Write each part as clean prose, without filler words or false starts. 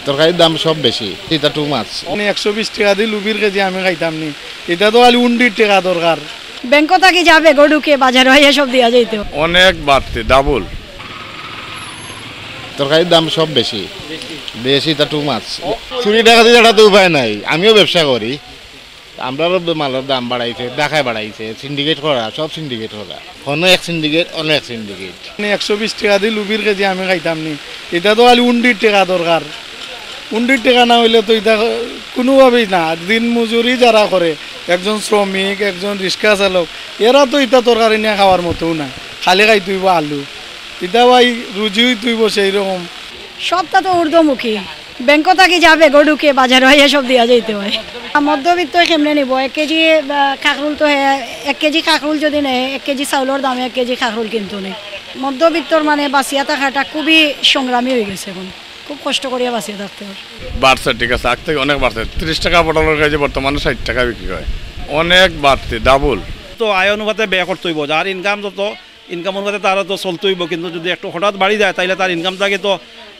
তরকারির দাম সব বেশি, এটা টু মাছ। 120 টাকা দিয়ে লুবির কেজি আমি খাইতাম নি, এটা তো খালি 19 টাকা দরকার। ব্যাংক থেকে যাবে গড়ুকে বাজার হয়ে সব দিয়া যাইতো অনেক বাড়তে ডাবল। তরকারির দাম সব বেশি বেশি, এটা টু মাছ। চুরি টাকা দিয়ে এটা তো উপায় নাই, আমিও ব্যবসা করি। আমরাও মালের দাম বাড়াইছে, ঢাকায় বাড়াইছে, সিন্ডিকেট করা, সব সিন্ডিকেট করা, অন্য এক সিন্ডিকেট, অন্য এক সিন্ডিকেট। 120 টাকা দিয়ে লুবির কেজি আমি খাইতাম নি, এটা তো খালি 19 টাকা দরকার। 19 টাকা না হইলে তো এটা কোনোভাবেই না। দিন মজুরি যারা করে, একজন শ্রমিক, একজন রিক্সা চালক, এরা তো এটা তরকারি নিয়ে খাওয়ার মতোও না, খালি খাই তুইব আলু। এটা ভাই রুজিও তুইব সেই রকম। সবটা তো ঊর্ধ্বমুখী। ব্যাংক থেকে যাবে গড়ুকে বাজার হয়ে সব দিয়া যাইতে হয়। মধ্যবিত্ত কেমনে নিব? 1 কেজি খাকরুল তো 1 কেজি খাকরুল যদি নেয়, 1 কেজি চাউলের দামে 1 কেজি খাকরুল কিন্তু নেই। মধ্যবিত্তর মানে বাঁচিয়া থাকাটা খুবই সংগ্রামী হয়ে গেছে, এখন খুব কষ্ট করিয়া বাঁচিয়ে থাকতে হয়। বাড়ছে, ঠিক আছে, আগ থেকে অনেক বাড়ছে। 30 টাকা পটলের কেজি বর্তমানে 60 টাকা বিক্রি হয়, অনেক বাড়তে ডাবল। তো আয় অনুপাতে ব্যয় করতে হইব, যার ইনকাম যত ইনকাম অনুপাতে তারা তো চলতে হইব। কিন্তু যদি একটু হঠাৎ বাড়ি যায় তাইলে তার ইনকাম থাকে তো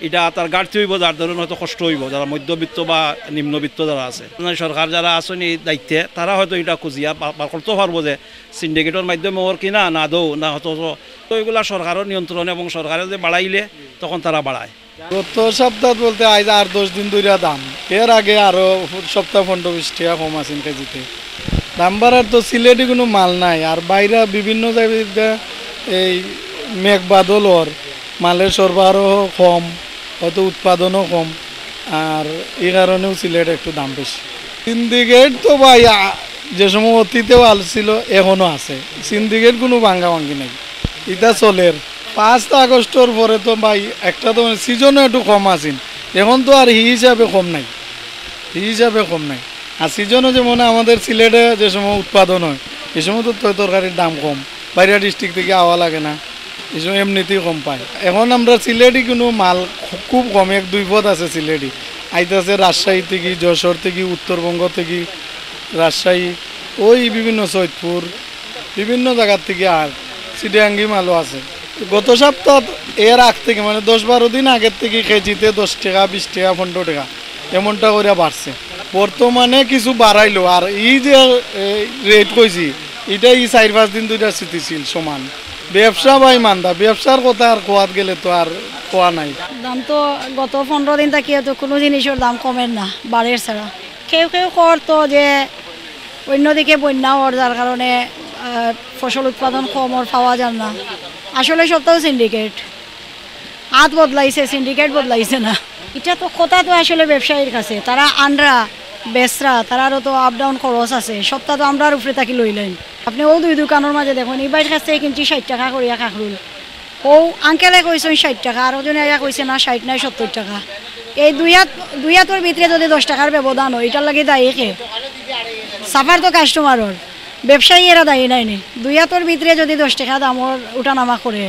এটা তার গাড়তে হইব, যার ধরুন হয়তো কষ্ট হইব যারা মধ্যবিত্ত বা নিম্নবিত্ত যারা আছে। সরকার যারা আসেনি দায়িত্বে তারা হয়তো এটা খুঁজিয়া বার করতেও পারবো যে সিন্ডিকেটের মাধ্যমে ওর কিনা না দৌ না হয়তো। তো এগুলা সরকারের নিয়ন্ত্রণ, এবং সরকারে যে বাড়াইলে তখন তারা বাড়ায়। গত সপ্তাহ বলতে আজ 8-10 দিন ধরে দাম, এর আগে আরো সপ্তাহ 15-20 টাকা কম আছেন কেজিতে। দাম বাড়ার তো সিলেটে কোনো মাল নাই, আর বাইরে বিভিন্ন জায়গায় এই মেঘ বাদলর মালের সরবরাহ কম, হয়তো উৎপাদনও কম, আর এই কারণেও সিলেটে একটু দাম বেশি। সিন্ডিকেট তো ভাই যে সময় অতীতেও ছিল এখনও আছে, সিন্ডিকেট কোনো ভাঙ্গা ভাঙ্গি নেই, এটা চলের। 5 আগস্টের পরে তো ভাই একটা তো সিজনও একটু কম আসেন, এখন তো আর হিসাবে কম নাই, হিসাবে কম নাই। আর সিজনও যেমন আমাদের সিলেটে যে সময় উৎপাদন হয় এই সময় তো তরকারির দাম কম, বাইরে ডিস্ট্রিক্ট থেকে আওয়া লাগে না, এই সময় এমনিতেই কম পায়। এখন আমরা সিলেটি কোনো মাল খুব কম, 1-2 পদ আছে সিলেটি আইতেছে রাজশাহী থেকে, যশোর থেকে, উত্তরবঙ্গ থেকে, রাজশাহী, ওই বিভিন্ন সৈয়দপুর বিভিন্ন জায়গার থেকে, আর চিটাঙ্গি মালও আছে। গত সপ্তাহ এর আগ থেকে মানে 10-12 দিন আগের থেকে কেজিতে 10 টাকা, 20 টাকা, 15 টাকা এমনটা করে বাড়ছে। বর্তমানে কিছু বাড়াইলো, আর এই যে রেট কইছি এটা এই 4-5 দিন দুইটা স্থিতিশীল সমান। ব্যবসা ভাই মান্দা, ব্যবসার কথা আর কোয়াত গেলে তো আর কোয়া নাই। দাম তো গত 15 দিন থেকে তো কোনো জিনিসের দাম কমের না, বাড়ের ছাড়া। কেউ কেউ করতো যে অন্যদিকে বন্যা হওয়ার, যার কারণে ফসল উৎপাদন কমর পাওয়া যায় না। আসলে সবটাও সিন্ডিকেট, হাত বদলাইছে, সিন্ডিকেট বদলাইছে না। এটা তো কথা তো আসলে ব্যবসায়ীর কাছে, তারা আনরা বেচরা, তারারও তো আপ ডাউন খরচ আছে, সবটা তো আমরা উপরে থাকি লইলেন। আপনি ও 2 দোকানের মাঝে দেখুন, এই বাইরের কাছ থেকে কিনছি 60 টাকা করিয়া কাকরুল, ও আঙ্কেলে কইছেন 60 টাকা, আর ওজনে আয়া কইছে না 60 নাই 70 টাকা। এই দুই হাতের ভিতরে যদি 10 টাকার ব্যবধান হয়, এটার লাগে দায়ী কে? সাফার তো কাস্টমারের, ব্যবসায়ী এরা দায়ী নাই নি। 2 হাতের ভিতরে যদি 10 টাকা দামর উঠানামা করে,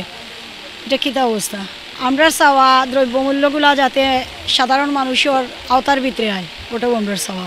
এটা কী অবস্থা? আমরা চাওয়া দ্রব্যমূল্যগুলা যাতে সাধারণ মানুষের আওতার ভিতরে আয়, ওটাও আমরা চাওয়া।